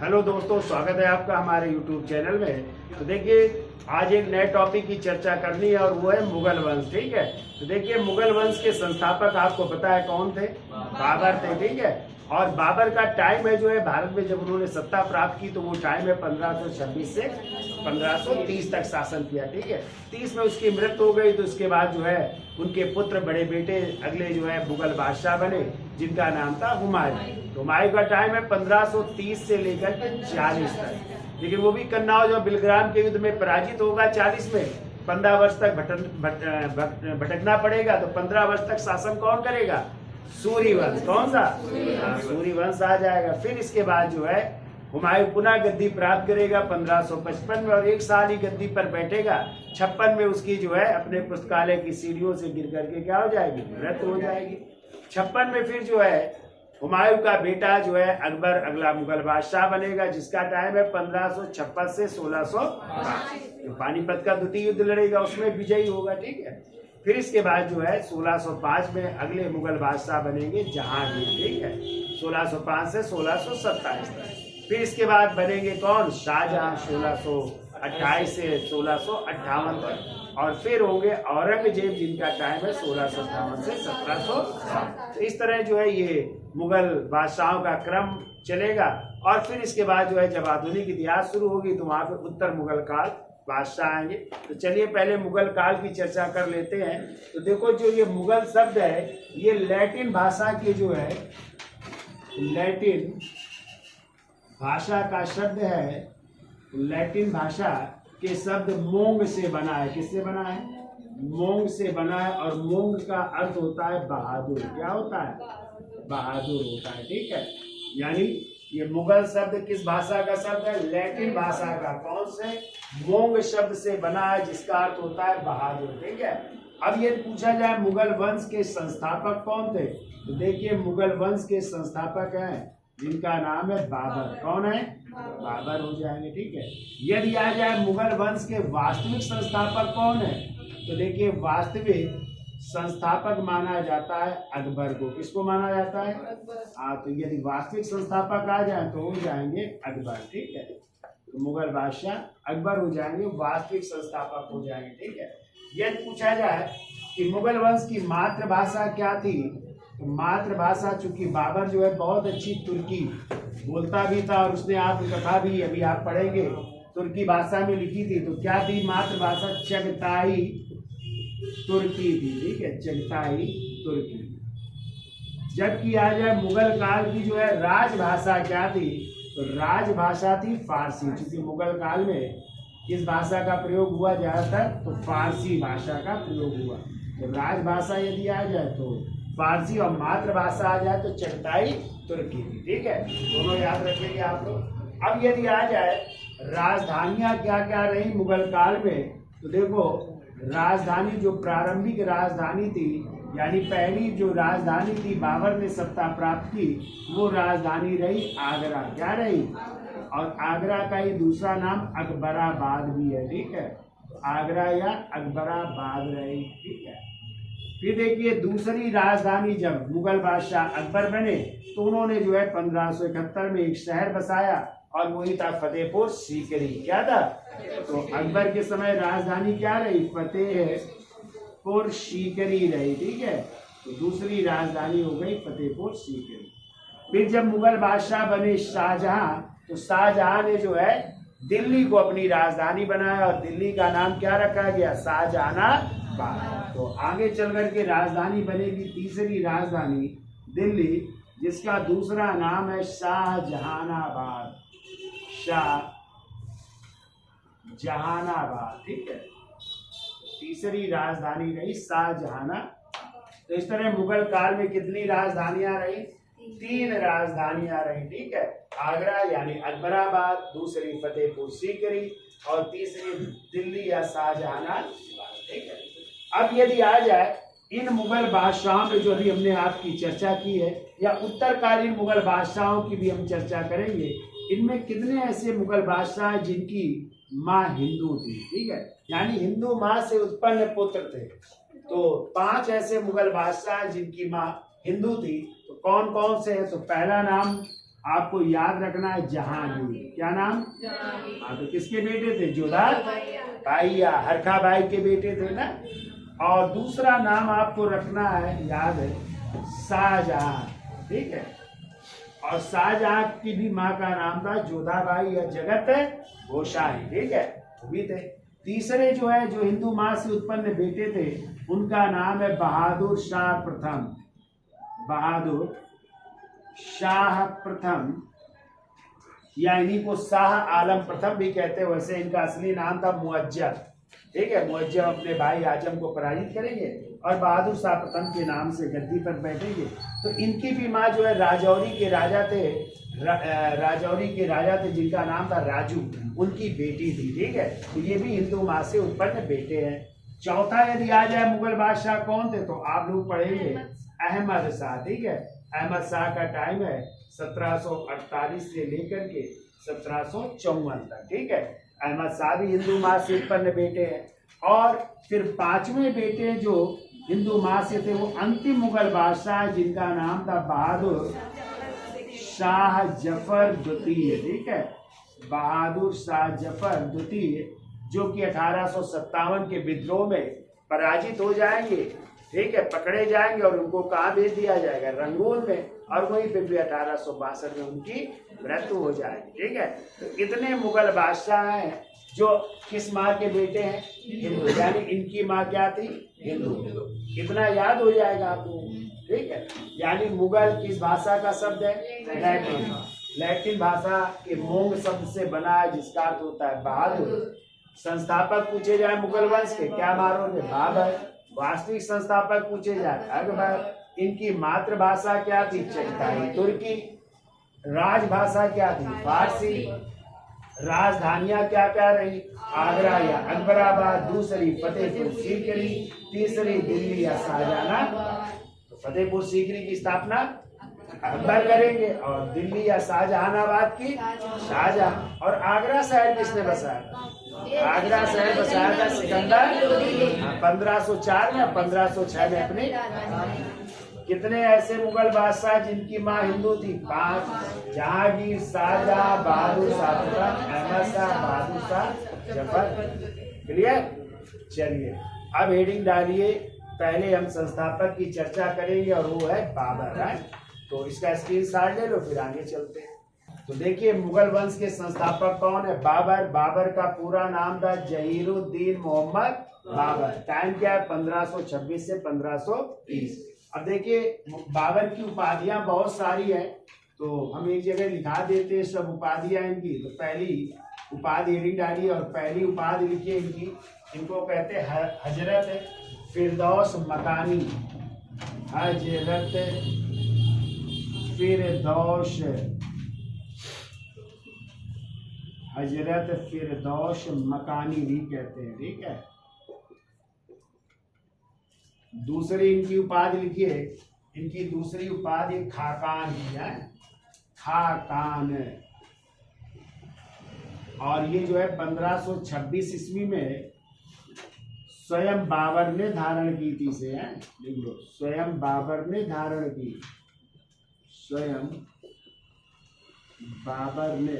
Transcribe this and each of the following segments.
Hello दोस्तों, स्वागत है आपका हमारे YouTube चैनल में। तो देखिए, आज एक नए टॉपिक की चर्चा करनी है और वो है मुगल वंश। ठीक है, तो देखिए, मुगल वंश के संस्थापक आपको पता है कौन थे? बाबर थे। ठीक है, और बाबर का टाइम है जो है भारत में जब उन्होंने सत्ता प्राप्त की तो वो टाइम है 1526 से 1530 तक शासन किया। ठीक है, 30 में उसकी मृत्यु हो गई। तो उसके बाद जो है उनके पुत्र बड़े बेटे अगले जो है मुगल बादशाह बने, जिनका नाम था हुमायूं। हुमायूं का टाइम है 1530 से लेकर के 40 तक। लेकिन वो भी कन्नौज और बिलग्राम के युद्ध में पराजित होगा 40 में। 15 वर्ष तक भटकना पड़ेगा। तो 15 वर्ष तक शासन कौन करेगा? सूर्यवंश। कौन सा? सूर्यवंश आ जाएगा। फिर इसके बाद जो है हुमायूं पुनः गद्दी प्राप्त करेगा 1555 में, और एक साल ही गद्दी पर बैठेगा। 56 में उसकी जो है अपने पुस्तकालय की सीढ़ियों से गिर करके क्या हो जाएगी? मृत्यु हो जाएगी। 56 में फिर जो है हुमायूं का बेटा जो है अकबर अगला मुगल बादशाह बनेगा, जिसका टाइम है 1556 से 1605। पानीपत का द्वितीय युद्ध लड़ेगा, उसमें विजयी होगा। ठीक है, फिर इसके बाद जो है 1605 में अगले मुगल बादशाह बनेंगे जहांगीर। ठीक है, 1605 से 1627 तक। फिर इसके बाद बनेंगे कौन? शाहजहां, 1628 से 1658 तक। और फिर होंगे औरंगजेब, जिनका टाइम है 1658 से 1707। तो इस तरह जो है ये मुगल बादशाहों का क्रम चलेगा। और फिर इसके बाद जो है जब आधुनिक इतिहास शुरू होगी तो वहां पे उत्तर मुगल काल बादशाह आएंगे। तो चलिए पहले मुगल काल की चर्चा कर लेते हैं। तो देखो, जो ये मुगल शब्द है ये लैटिन भाषा के जो है लैटिन भाषा का शब्द है। लैटिन भाषा के शब्द मोंग से बना है। किससे बना है? मोंग से बना है। और मोंग का अर्थ होता है बहादुर। क्या होता है? बहादुर होता है। ठीक है, यानी ये मुगल शब्द किस भाषा का शब्द है? लैटिन भाषा का। कौन से? मोंग शब्द से बना है, जिसका अर्थ होता है बहादुर। ठीक है, अब ये पूछा जाए मुगल वंश के संस्थापक कौन थे? तो देखिए, मुगल वंश के संस्थापक हैं जिनका नाम है बाबर। कौन है? बाबर हो जाएंगे। ठीक है, यदि आ जाए मुगल वंश के वास्तविक संस्थापक कौन है? तो देखिए, वास्तविक संस्थापक माना जाता है अकबर को। किसको माना जाता है? हाँ, तो यदि वास्तविक संस्थापक आ जाए तो हो जाएंगे अकबर। ठीक है, तो मुगल बादशाह अकबर हो जाएंगे, वास्तविक संस्थापक हो जाएंगे। ठीक है, यदि पूछा जाए कि मुगल वंश की मातृभाषा क्या थी, तो मातृभाषा, चूंकि बाबर जो है बहुत अच्छी तुर्की बोलता भी था, और उसने आत्मकथा भी अभी आप पढ़ेंगे तुर्की भाषा में लिखी थी। तो क्या थी मातृभाषा? चगताई तुर्की थी। ठीक है, चगताई तुर्की। जबकि आ जाए मुगल काल की जो है राजभाषा क्या थी, तो राजभाषा थी फारसी। क्योंकि मुगल काल में किस भाषा का प्रयोग हुआ ज्यादातर? तो फारसी भाषा का प्रयोग हुआ। तो राजभाषा यदि आ जाए तो फारसी, और मातृभाषा आ जाए तो चगताई तुर्की थी। ठीक है, दोनों याद रखेंगे आप लोग। अब यदि आ जाए राजधानियां क्या क्या रही मुगल काल में, तो देखो, राजधानी जो प्रारंभिक राजधानी थी, यानी पहली जो राजधानी थी बाबर ने सत्ता प्राप्त की, वो राजधानी रही आगरा। क्या रही? और आगरा का ही दूसरा नाम अकबराबाद भी है। ठीक है, आगरा या अकबराबाद रही। ठीक है, फिर देखिए, दूसरी राजधानी जब मुगल बादशाह अकबर बने तो उन्होंने जो है 1571 में एक शहर बसाया, और वही था फतेहपुर सीकरी। क्या था? तो अकबर के समय राजधानी क्या रही? फतेहपुर सीकरी रही। ठीक है, तो दूसरी राजधानी हो गई फतेहपुर सीकरी। फिर जब मुगल बादशाह बने शाहजहां, तो शाहजहां ने जो है दिल्ली को अपनी राजधानी बनाया, और दिल्ली का नाम क्या रखा गया? शाहजहानाबाद। तो आगे चल करके राजधानी बनेगी तीसरी राजधानी दिल्ली, जिसका दूसरा नाम है शाहजहानाबाद। शाहजहानाबाद। ठीक है, तीसरी राजधानी रही शाहजहाना। तो इस तरह मुगल काल में कितनी राजधानियां रही? 3 राजधानियां रही। ठीक है, आगरा यानी अकबराबाद, दूसरी फतेहपुर सीकरी, और तीसरी दिल्ली या शाहजहानाबाद। ठीक है, अब यदि आ जाए इन मुगल बादशाहों में जो भी हमने आपकी चर्चा की है, या उत्तरकालीन मुगल बादशाहों की भी हम चर्चा करेंगे, इनमें कितने ऐसे मुगल बादशाह हैं जिनकी माँ हिंदू थी। ठीक है, यानी हिंदू माँ से उत्पन्न पुत्र थे। तो 5 ऐसे मुगल बादशाह जिनकी माँ हिंदू थी। तो कौन कौन से हैं? तो पहला नाम आपको याद रखना है जहांगीर। क्या नाम? हाँ, तो किसके बेटे थे? जोधा भाई या हरखा भाई के बेटे थे ना। और दूसरा नाम आपको रखना है, याद है, शाहजहां। ठीक है, और शाहजहां की भी माँ का नाम था जोधाबाई या जगत गोसाई। ठीक है, भी थे। तीसरे जो है, जो हिंदू माँ से उत्पन्न बेटे थे, उनका नाम है बहादुर शाह प्रथम। बहादुर शाह प्रथम, या इन्हीं को शाह आलम प्रथम भी कहते हैं। वैसे इनका असली नाम था मुअज्जम। ठीक है, मुअज्जम अपने भाई आजम को पराजित करेंगे और बहादुर शाह प्रथम के नाम से गद्दी पर बैठेंगे। तो इनकी भी माँ जो है राजौरी के राजा थे, राजौरी के राजा थे जिनका नाम था राजू, उनकी बेटी थी। ठीक है, तो ये भी हिंदू माँ से उत्पन्न बेटे हैं। चौथा यदि आ जाए मुगल बादशाह कौन थे, तो आप लोग पढ़ेंगे अहमद शाह। ठीक है, अहमद शाह का टाइम है 1748 से लेकर के 1754 तक। ठीक है, अहमद शाह भी हिंदू माँ से उत्पन्न बेटे हैं। और फिर पांचवें बेटे जो हिंदू माँ से थे, वो अंतिम मुगल बादशाह जिनका नाम था बहादुर शाह जफर द्वितीय। ठीक है, बहादुर शाह जफर द्वितीय, जो कि 1857 के विद्रोह में पराजित हो जाएंगे। ठीक है, पकड़े जाएंगे और उनको कहाँ भेज दिया जाएगा? रंगून में, और वहीं पे भी 1862 में उनकी मृत्यु हो जाएगी। ठीक है, तो इतने मुगल बादशाह हैं जो किस माँ के बेटे हैं? हिंदू। यानी इनकी माँ क्या थी? हिंदू। इतना याद हो जाएगा आपको। ठीक है, यानी मुगल किस भाषा का शब्द है? लैटिन। लैटिन भाषा के मोंग शब्द से बना है, जिसका अर्थ होता है बहादुर। संस्थापक पूछे जाए मुगल वंश के, क्या मारोगे? बाबर। वास्तविक संस्थापक पूछे जाए अकबर। इनकी मातृभाषा क्या थी? चगताई तुर्की। राजभाषा क्या थी? फारसी। राजधानियां क्या क्या रही? आगरा या अकबराबाद। दूसरी फतेहपुर सीकरी। तीसरी दिल्ली या शाहजहां। तो फतेहपुर सीकरी की स्थापना अकबर करेंगे और दिल्ली या शाहजहानाबाद की शाहजहां। और आगरा शहर किसने बसाया? आगरा शहर बसाया था सिकंदर 1504 में, 1506 में अपने। कितने ऐसे मुगल बादशाह जिनकी माँ हिंदू थी? 5। जहांगीर, शाहजहां, बहादुर शाह प्रथम, अहमद शाह, बहादुर शाह जफर। क्लियर? चलिए अब हेडिंग डालिए। पहले हम संस्थापक की चर्चा करेंगे और वो है बाबर। है तो इसका स्क्रीनशॉट ले लो, फिर आगे चलते हैं। तो देखिए मुगल वंश के संस्थापक कौन है? बाबर। बाबर का पूरा नाम था जहीरुद्दीन मोहम्मद बाबर। टाइम क्या है? 1526 से 1530। अब देखिए बाबर की उपाधियां बहुत सारी है, तो हम एक जगह लिखा देते हैं सब उपाधियां इनकी। तो पहली उपाधि हेडिंग डालिए और पहली उपाधि लिखिए इनकी। इनको कहते हैं हजरत फिरदौस मकानी। हजरत फिरदौस, हजरत फिरदौस मकानी भी कहते हैं। ठीक है, दूसरी इनकी उपाधि लिखिए। इनकी दूसरी उपाधि खाकान की है, खाकान। और ये जो है 1526 ईस्वी में स्वयं बाबर ने धारण की थी से है। लिख लो, स्वयं बाबर ने धारण की। स्वयं बाबर ने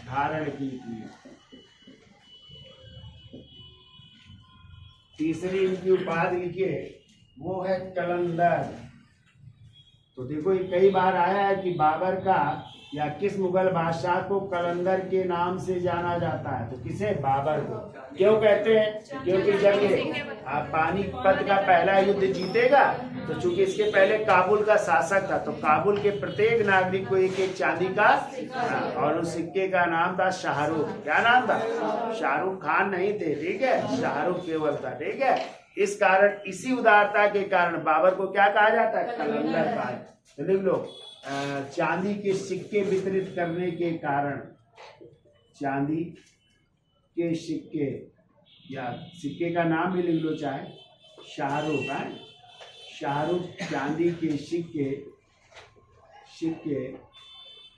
धारण की थी। तीसरी इनकी उपाधि लिखिए, वो है कलंदर। तो देखो ये कई बार आया है कि बाबर का या किस मुगल बादशाह को कलंदर के नाम से जाना जाता है। तो किसे? बाबर को। क्यों कहते हैं? क्योंकि जब ये पानीपत का पहला युद्ध जीतेगा, तो चूंकि इसके पहले काबुल का शासक था, तो काबुल के प्रत्येक नागरिक को एक एक चांदी का, और उस सिक्के का नाम था शाहरुख। क्या नाम था? शाहरुख खान नहीं थे। ठीक है, शाहरुख केवल था। ठीक है, इस कारण, इसी उदारता के कारण बाबर को क्या कहा जाता है? कलंदर कहा। तो लिख लो, चांदी के सिक्के वितरित करने के कारण, चांदी के सिक्के, या सिक्के का नाम भी लिख लो चाहे, शाहरुख है। शाहरुख चांदी के सिक्के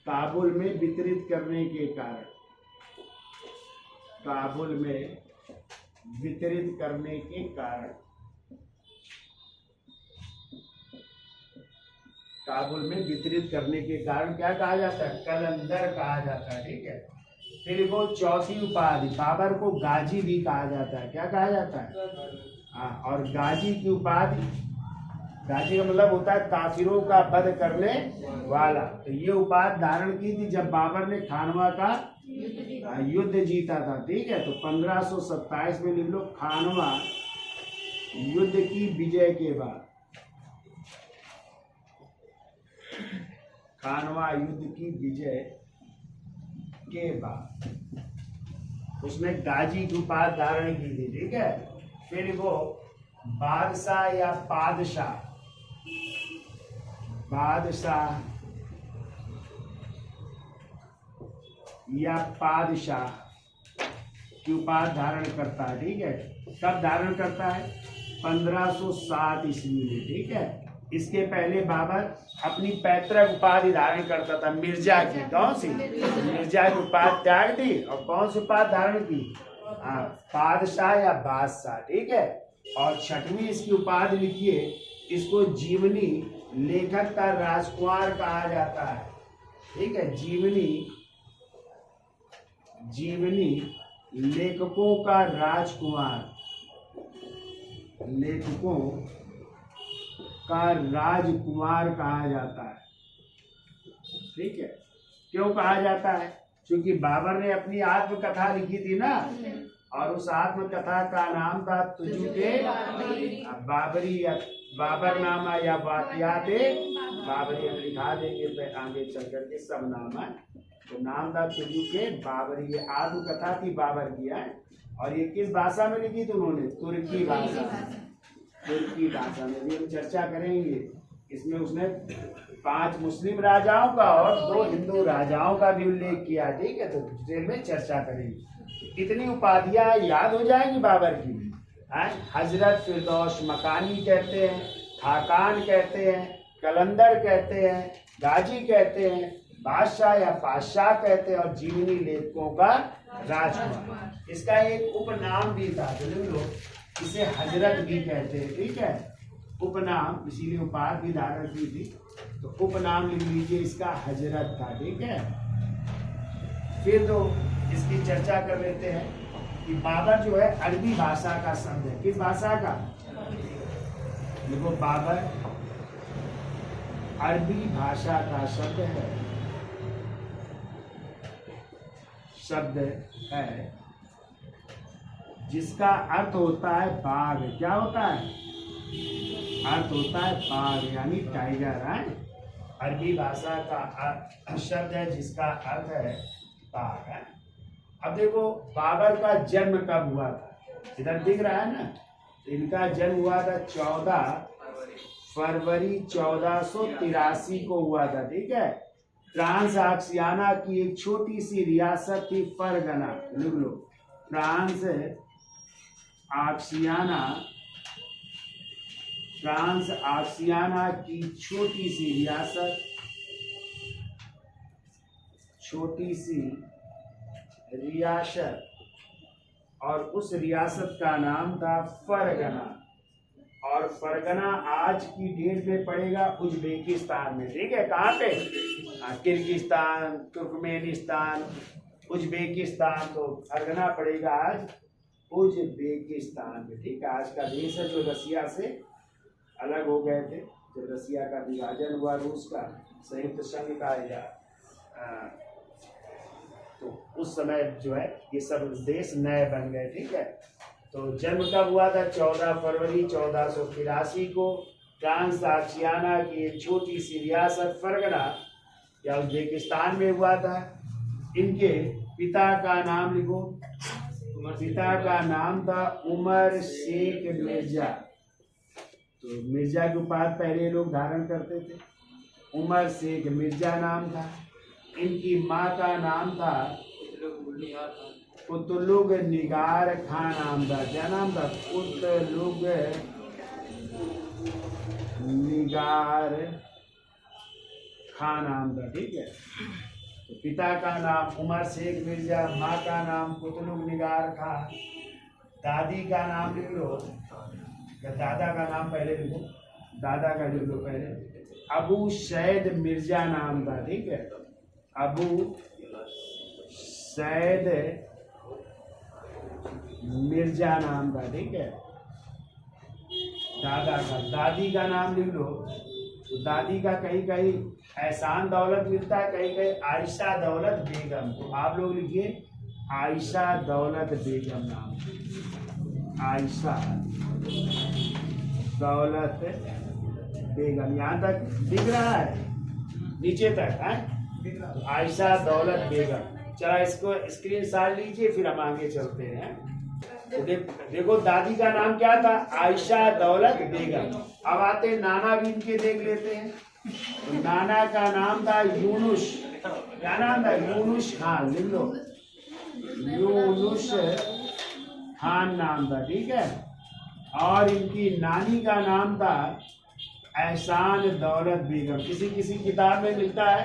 काबुल में वितरित करने के कारण, काबुल में वितरित करने के कारण काबुल में वितरित करने के कारण क्या कहा जाता है, कलंदर कहा जाता है, ठीक है। फिर वो चौथी उपाधि, बाबर को गाजी भी कहा जाता है, क्या कहा जाता है, हाँ। और गाजी की उपाधि, गाजी का मतलब होता है काफिरों का वध करने वाला। तो ये उपाधि धारण की थी जब बाबर ने खानवा का युद्ध जीता था, ठीक है। तो 1527 में लिख लो, खानवा युद्ध की विजय के बाद, खानवा युद्ध की विजय के बाद उसने गाजी की उपाधि धारण की थी, ठीक है। फिर वो बादशाह या पादशाह, बादशाह या पादशाह की उपाधि धारण करता है, ठीक है। कब धारण करता है, 1507 ईस्वी में, ठीक है। इसके पहले बाबर अपनी पैतृक उपाधि धारण करता था, मिर्जा की। कौन सी, मिर्जा की उपाधि त्याग दी और कौन सी उपाधि धारण की, हाँ, पादशाह या बादशाह, ठीक है। और छठवीं इसकी उपाधि लिखिए, इसको जीवनी लेखक का राजकुमार कहा जाता है, ठीक है। जीवनी, जीवनी लेखकों का राजकुमार, लेखकों का राजकुमार कहा जाता है, ठीक है। क्यों कहा जाता है, क्योंकि बाबर ने अपनी आत्मकथा लिखी थी ना, और उस आत्मकथा का नाम था तुझुके बाबरी, बाबर नामा या वाकियात बाबरी। लिखा देंगे आगे चल करके सब नाम है। तो नाम था तुझुके बाबरी, ये आत्मकथा थी बाबर की है। और ये किस भाषा में लिखी थी उन्होंने, तुर्की भाषा, तुर्की भाषा में भी हम चर्चा करेंगे। इसमें उसने 5 मुस्लिम राजाओं का और 2 हिंदू राजाओं का भी उल्लेख किया, ठीक है। तो डिटेल में चर्चा करेंगे। इतनी उपाधियां याद हो जाएंगी बाबर की, हजरत फिरदौस मकानी कहते हैं, खाकान कहते हैं, कलंदर कहते हैं, गाजी कहते हैं, बादशाह या पादशाह कहते हैं, और जीवनी लेखकों का राजकुमार। इसका एक उपनाम भी था, जो लोग इसे हजरत भी कहते हैं, ठीक है। उपनाम, इसीलिए उपाधि भी धारण की थी, तो उपनाम लिख लीजिए, इसका हजरत था, ठीक है। फिर तो इसकी चर्चा कर लेते हैं कि बाबर जो है अरबी भाषा का शब्द है। किस भाषा का, देखो बाबर अरबी भाषा का शब्द है, शब्द है जिसका अर्थ होता है बाघ। क्या होता है, अर्थ होता है बाघ, यानी टाइगर है। अरबी भाषा का शब्द है जिसका अर्थ है बाघ है। अब देखो बाबर का जन्म कब हुआ था, इधर दिख रहा है ना, इनका जन्म हुआ था 14 फरवरी 1483 को हुआ था, ठीक है। फ्रांस आक्सियाना की एक छोटी सी रियासत थी फरगना, लिख लो, फ्रांस आक्सियाना, फ्रांस आक्सियाना की छोटी सी रियासत, छोटी सी रियासत, और उस रियासत का नाम था फरगना। और फरगना आज की डेट में पड़ेगा उज्बेकिस्तान में, ठीक है। कहाँ पे, किर्गिस्तान, तुर्कमेनिस्तान, उज्बेकिस्तान, तो फरगना पड़ेगा आज उज्बेकिस्तान में, ठीक है। आज का देश है जो रसिया से अलग हो गए थे, जब रसिया का विभाजन हुआ रूस का, संयुक्त संघ का, या तो उस समय जो है ये सब देश नए बन गए, ठीक है। तो जन्म कब हुआ था, 14 फरवरी 1483 को फ्रांस आक्सियाना की एक छोटी सी रियासत फरगना या उज्बेकिस्तान में हुआ था। इनके पिता का नाम लिखो, पिता का नाम था उमर शेख मिर्जा। तो मिर्जा की उपाधि पहले लोग धारण करते थे, उमर शेख मिर्जा नाम था। इनकी माँ का नाम था कुतलुग निगार खान नाम था। क्या नाम था, कुतलुग निगार खान नाम था, ठीक है। तो पिता का नाम उमर शेख मिर्जा, माँ का नाम कुतलुग निगार खान, दादी का नाम लिख लो, या दादा का नाम पहले लिखो, दादा का लिख लो पहले, अबू सैद मिर्जा नाम था, ठीक है, अबू सैद मिर्जा नाम था, ठीक है। दादा का, दादी का नाम लिख लो, तो दादी का कहीं कहीं एहसान दौलत मिलता है, कहीं कहीं आयशा दौलत बेगम। तो आप लोग लिखिए आयशा दौलत बेगम नाम, आयशा दौलत बेगम। यहाँ तक दिख रहा है, नीचे तक है, आयशा दौलत बेगम। चला इसको स्क्रीनशॉट लीजिए, फिर हम आगे चलते हैं। तो देखो दादी का नाम क्या था, आयशा दौलत बेगम। अब आते नाना भी इनके देख लेते हैं। तो नाना का नाम था यूनुस, क्या नाम था, यूनुस खान, लिख लो, यूनुस खान नाम था, ठीक है। और इनकी नानी का नाम था एहसान दौलत बेगम। किसी किसी किताब में मिलता है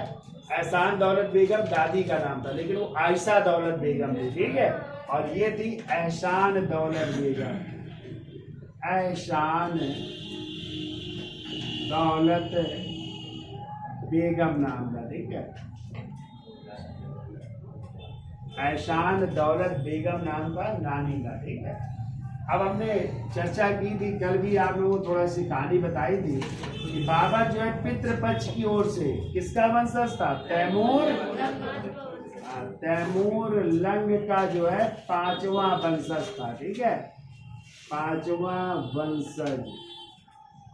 एहसान दौलत बेगम दादी का नाम था, लेकिन वो आयशा दौलत बेगम थी, ठीक है। और ये थी एहसान दौलत बेगम, एहसान दौलत बेगम नाम था, ठीक है, एहसान दौलत बेगम नाम था नानी का, ठीक है। अब हमने चर्चा की थी कल भी, आप लोगों को थोड़ा सी कहानी बताई थी कि बाबर जो है पितृपक्ष की ओर से किसका वंशज था, तैमूर, तैमूर लंग का जो है 5वां वंशज था, ठीक है, 5वां वंशज।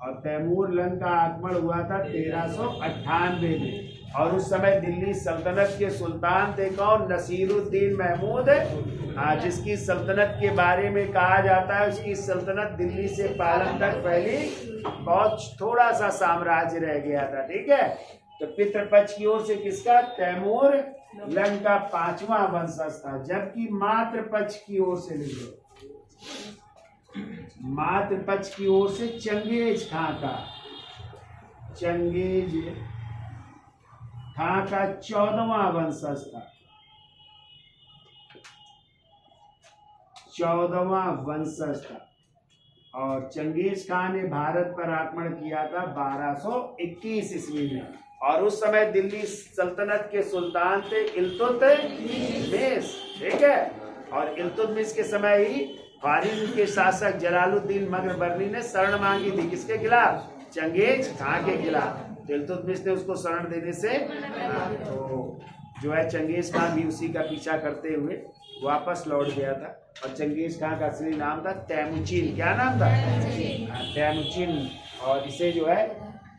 और तैमूर लंग का आगमन हुआ था 1398 में। और उस समय दिल्ली सल्तनत के सुल्तान थे कौन, नसीरुद्दीन महमूद, जिसकी सल्तनत के बारे में कहा जाता है उसकी सल्तनत दिल्ली से पालन तक फैली, बहुत थोड़ा सा साम्राज्य रह गया था, ठीक है। तो पितृपक्ष की ओर से किसका, तैमूर लंग का 5वां वंशज था। जबकि मातृपक्ष की ओर से, लिख लो, मातृपक्ष की ओर से चंगेज खां का, चंगेज खां का 14वां वंशज था, 14वां वंशज था। और चंगेज खान ने भारत पर आक्रमण किया था 1221 ईस्वी में। और उस समय दिल्ली सल्तनत के सुल्तान थे इल्तुतमिश, ठीक है। और इल्तुतमिश के समय ही फारिस के शासक जलालुद्दीन मगरबर्नी ने शरण मांगी थी, किसके खिलाफ, चंगेज खां के खिलाफ। इल्तुतमिश ने उसको शरण देने से तो जो है चंगेज खान भी उसी का पीछा करते हुए वापस लौट गया था। और चंगेज खान का असली नाम था तैमुचिन, क्या नाम था, तैमुचिन। और इसे जो है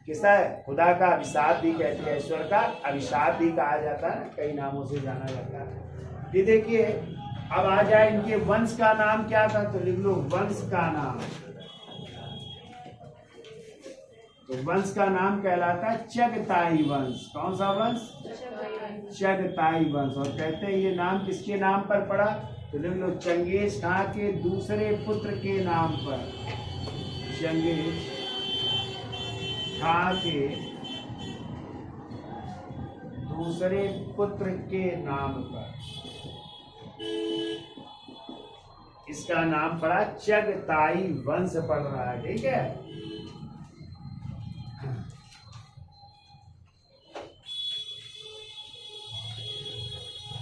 किसका है, खुदा का अभिशाप भी कहते हैं, ईश्वर का अभिशाप भी कहा जाता है, कई नामों से जाना जाता है। ये देखिए अब आ जाए इनके वंश का नाम क्या था, तो लिख लो वंश का नाम। तो वंश का नाम कहलाता है चगताई वंश। कौन सा वंश, चगताई वंश। और कहते हैं ये नाम किसके नाम पर पड़ा, तो लिख लो चंगेज खां के दूसरे पुत्र के नाम पर, चंगेज खां के दूसरे पुत्र के नाम पर इसका नाम पड़ा चगताई वंश पड़ रहा है, ठीक है।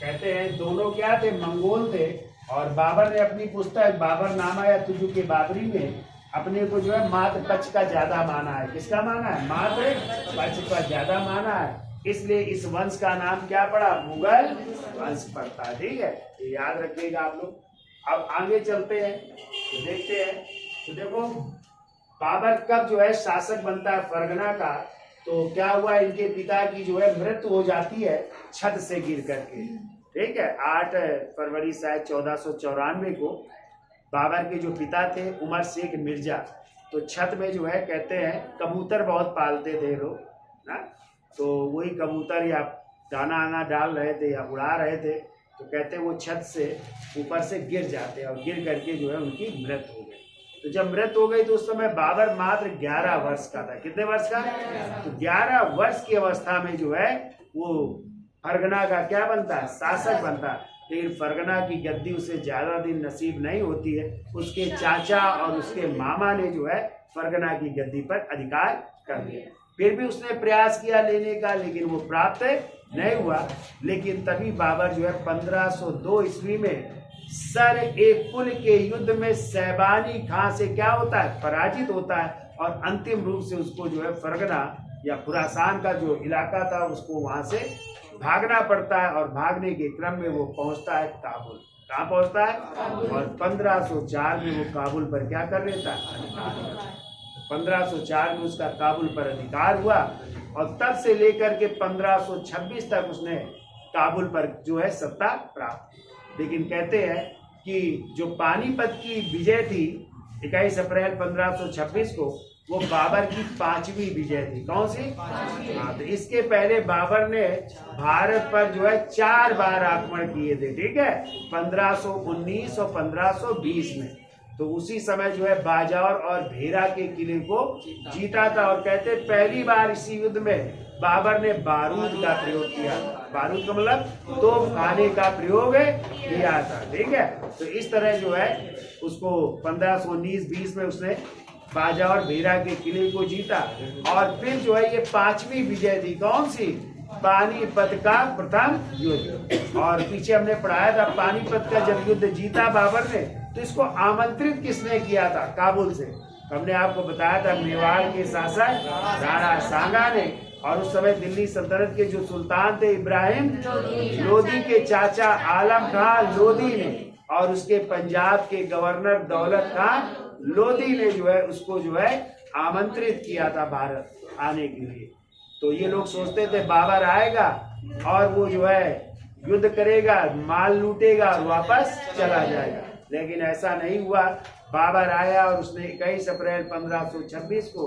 कहते हैं दोनों क्या थे, मंगोल थे। और बाबर ने अपनी पुस्तक बाबरनामा या तुजुक बाबरी में अपने को जो है मातृ पक्ष का ज्यादा माना है। किसका माना है, मातृ पक्ष का ज्यादा माना है, इसलिए इस वंश का नाम क्या पड़ा, मुगल वंश पड़ता है, ठीक है। ये याद रखिएगा आप लोग। अब आगे चलते हैं तो देखते हैं। तो देखो बाबर कब जो है शासक बनता है फरगना का, तो क्या हुआ, इनके पिता की जो है मृत्यु हो जाती है छत से गिर करके, ठीक है। 8 फरवरी शायद 1494 को बाबर के जो पिता थे उमर शेख मिर्जा, तो छत में जो है कहते हैं कबूतर बहुत पालते थे लोग ना, तो वही कबूतर या दाना आना डाल रहे थे या उड़ा रहे थे, तो कहते हैं वो छत से ऊपर से गिर जाते हैं और गिर करके जो है उनकी मृत्यु हो गई। तो जब मृत्यु हो गई तो उस समय बाबर मात्र 11 वर्ष का था। कितने वर्ष का, तो 11 वर्ष की अवस्था में जो है वो फरगना का क्या बनता है, शासक बनता है। लेकिन फरगना की गद्दी उसे ज्यादा दिन नसीब नहीं होती है, उसके चाचा और उसके मामा ने जो है फरगना की गद्दी पर अधिकार कर लिया। फिर भी उसने प्रयास किया लेने का, लेकिन वो प्राप्त नहीं हुआ। लेकिन तभी बाबर जो है 1502 ईस्वी में सर एक पुल के युद्ध में सैबानी खां से क्या होता है, पराजित होता है और अंतिम रूप से उसको जो है फरगना या खुरासान का जो इलाका था उसको वहां से भागना पड़ता है। और भागने के क्रम में वो पहुंचता है काबुल। कहाँ पहुंचता है? और 1504 में वो काबुल पर क्या कर लेता है? 1504 में उसका काबुल पर अधिकार हुआ और तब से लेकर के 1526 तक उसने काबुल पर जो है सत्ता प्राप्त। लेकिन कहते हैं कि जो पानीपत की विजय थी 21 अप्रैल 1526 को, वो बाबर की 5वीं विजय थी। कौन सी? हाँ, तो इसके पहले बाबर ने भारत पर जो है 4 बार आक्रमण किए थे, ठीक है, 1519 और 1520 में। तो उसी समय जो है बाजौर और भेरा के किले को जीता था। और कहते पहली बार इसी युद्ध में बाबर ने बारूद का प्रयोग किया। बारूद का मतलब तोप खाने का प्रयोग किया था, ठीक है। तो इस तरह जो है उसको 1519-20 में उसने बाजौर भेरा के किले को जीता। और फिर जो है ये 5वीं विजय थी। कौन सी? पानीपत का प्रथम युद्ध। और पीछे हमने पढ़ाया था पानीपत का जब युद्ध जीता बाबर ने, तो इसको आमंत्रित किसने किया था? काबुल से। हमने आपको बताया था मेवाड़ के शासक राणा सांगा ने, और उस समय दिल्ली सल्तनत के जो सुल्तान थे इब्राहिम लोदी के चाचा आलम खां लोदी ने, और उसके पंजाब के गवर्नर दौलत खां लोदी ने जो है उसको जो है आमंत्रित किया था भारत आने के लिए। तो ये लोग सोचते थे बाबर आएगा और वो जो है युद्ध करेगा, माल लूटेगा और वापस चला जाएगा, लेकिन ऐसा नहीं हुआ। बाबर आया और उसने 21 अप्रैल 1526 को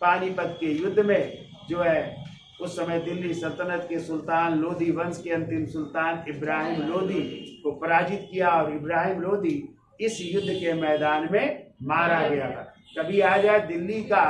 पानीपत के युद्ध में जो है उस समय दिल्ली सल्तनत के सुल्तान लोदी वंश के अंतिम सुल्तान इब्राहिम लोदी को पराजित किया। और इब्राहिम लोदी इस युद्ध के मैदान में मारा गया था। कभी आ जाए दिल्ली का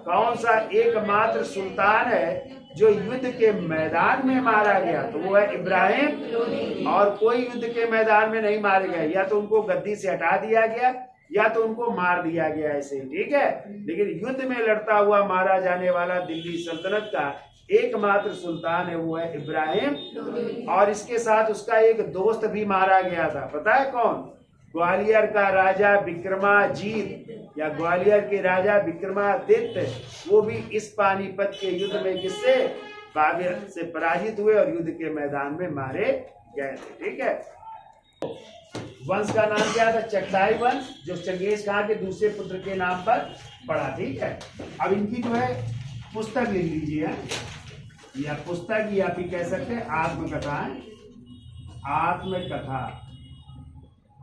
कौन सा एकमात्र सुल्तान है जो युद्ध के मैदान में मारा गया, तो वो है इब्राहिम। और कोई युद्ध के मैदान में नहीं मारे गए, या तो उनको गद्दी से हटा दिया गया या तो उनको मार दिया गया ऐसे ही, ठीक है। लेकिन युद्ध में लड़ता हुआ मारा जाने वाला दिल्ली सल्तनत का एकमात्र सुल्तान है वो है इब्राहिम। और इसके साथ उसका एक दोस्त भी मारा गया था, पता है कौन? ग्वालियर का राजा विक्रमाजीत या ग्वालियर के राजा विक्रमादित्य, वो भी इस पानीपत के युद्ध में किससे? बाबर से पराजित हुए और युद्ध के मैदान में मारे गए थे, ठीक है। वंश का नाम क्या था? चगताई वंश, जो चंगेज खां के दूसरे पुत्र के नाम पर पड़ा, ठीक है। अब इनकी जो है पुस्तक लिख लीजिए, या पुस्तक या भी कह सकते हैं आत्मकथा। आत्मकथा,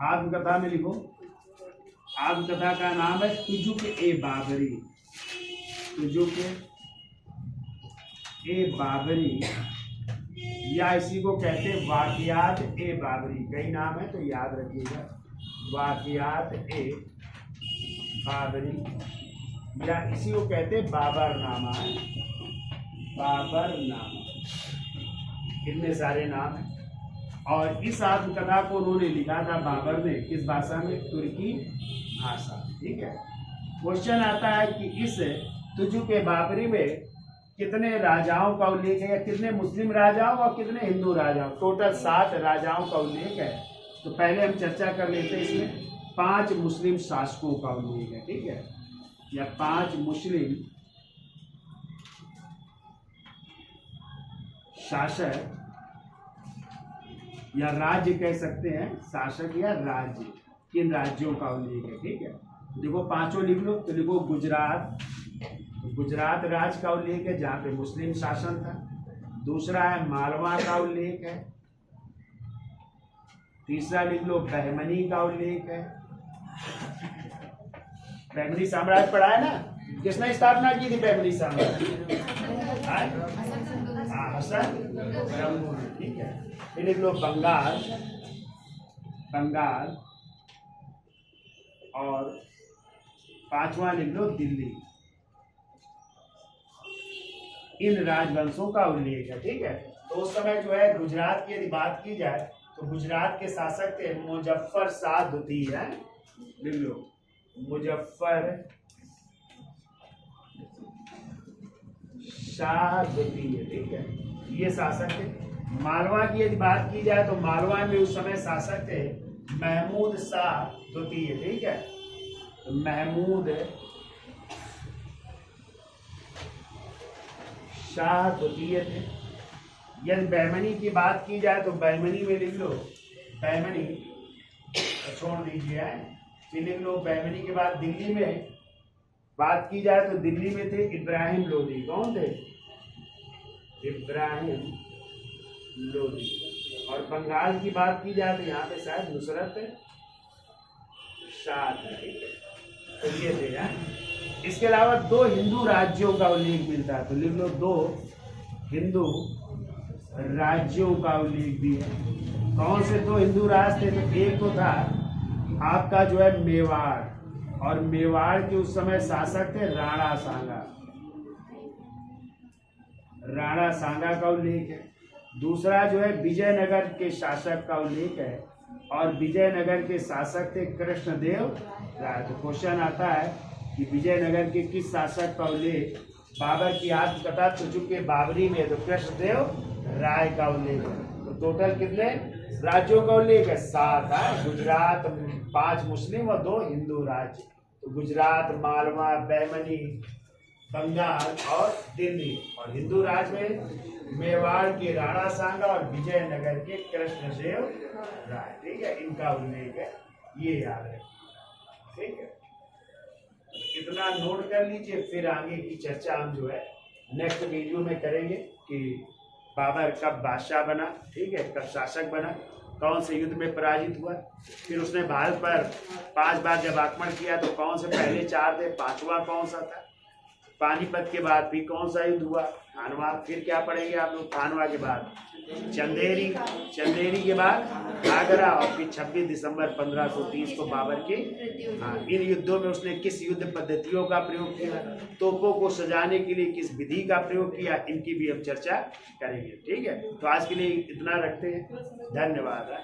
आत्मकथा में लिखो। आत्मकथा का नाम है तुजुक ए बाबरी। तुजुक ए बाबरी, या इसी को कहते हैं वाकियात ए बाबरी। कई नाम है तो याद रखिएगा, वाकियात ए बाबरी, या इसी को कहते हैं बाबरनामा है। बाबरनामा, कितने सारे नाम हैं। और इस आत्मकथा को उन्होंने लिखा था बाबर ने किस भाषा में? तुर्की भाषा, ठीक है। क्वेश्चन आता है कि इस तुजुक ए बाबरी में कितने राजाओं का उल्लेख है, कितने मुस्लिम राजाओं और कितने हिंदू राजाओं? टोटल 7 राजाओं का उल्लेख है। तो पहले हम चर्चा कर लेते हैं इसमें 5 मुस्लिम शासकों का उल्लेख है, ठीक है, या 5 मुस्लिम शासक या राज्य कह सकते हैं, शासक या राज्य, किन राज्यों का उल्लेख है, ठीक है। देखो पांचों लिख लो। तो लिखो गुजरात, तो गुजरात राज्य का उल्लेख है जहाँ पे मुस्लिम शासन था। दूसरा है मालवा का उल्लेख है। तीसरा लिख लो बहमनी का उल्लेख है। बहमनी साम्राज्य पढ़ा है ना? किसने स्थापना की थी बहमनी साम्राज्य? हसन, ठीक है। फिर लिख लो बंगाल, बंगाल, और 5वां लिख लो दिल्ली। इन राजवंशों का उल्लेख है, ठीक है। तो उस समय जो है गुजरात की यदि बात की जाए तो गुजरात के शासक थे मुजफ्फर शाह द्वितीय, है, लिख लो मुजफ्फर शाह द्वितीय, ठीक है, ये शासक थे। मालवा की यदि बात की जाए तो मालवा में उस समय शासक थे महमूद शाह द्वितीय, ठीक है, तो महमूद शाह द्वितीय थे। यदि बैमनी की बात की जाए तो बैमनी में लिख लो, बैमनी छोड़ दीजिए, फिर लिख लो बैमनी के बाद दिल्ली में बात की जाए तो दिल्ली में थे इब्राहिम लोदी। कौन थे? इब्राहिम लोदी। और बंगाल की बात की जाए तो यहाँ पे शायद नुसरत शाह था, ठीक है, तो ये थे यार। इसके अलावा दो हिंदू राज्यों का उल्लेख मिलता है, तो लिख लो दो हिंदू राज्यों का उल्लेख भी है। कौन से दो हिंदू राज्य थे? तो एक तो था आपका जो है मेवाड़, और मेवाड़ के उस समय शासक थे राणा सांगा, राणा सांगा का उल्लेख है। दूसरा जो है विजयनगर के शासक का उल्लेख है, और विजयनगर के शासक थे कृष्णदेव राय। तो क्वेश्चन आता है कि विजयनगर के किस शासक का उल्लेख बाबर की आत्मकथा चुचुके बाबरी में? तो कृष्णदेव राय का उल्लेख है। तो टोटल कितने राज्यों का उल्लेख है? 7 है। गुजरात, 5 मुस्लिम और 2 हिंदू राज्य। तो गुजरात, मालवा, बैमनी, बंगाल और दिल्ली। और हिंदू राज्य में मेवाड़ के राणा सांगा और विजयनगर के कृष्णदेव राय, ठीक है, इनका उल्लेख है, ये याद रखिए, ठीक है। इतना नोट कर लीजिए, फिर आगे की चर्चा हम जो है नेक्स्ट वीडियो में करेंगे कि बाबर कब बादशाह बना, ठीक है, कब शासक बना, कौन से युद्ध में पराजित हुआ, फिर उसने भारत पर 5 बार जब आक्रमण किया तो कौन से पहले 4 थे, 5वां कौन सा था, पानीपत के बाद फिर कौन सा युद्ध हुआ, खानवा, फिर क्या पढ़ेंगे आप लोग, खानवा के बाद चंदेरी, चंदेरी के बाद आगरा, और फिर 26 दिसंबर 1530 को बाबर के इन युद्धों में उसने किस युद्ध पद्धतियों का प्रयोग किया, तोपों को सजाने के लिए किस विधि का प्रयोग किया, इनकी भी हम चर्चा करेंगे, ठीक है। तो आज के लिए इतना रखते हैं, धन्यवाद।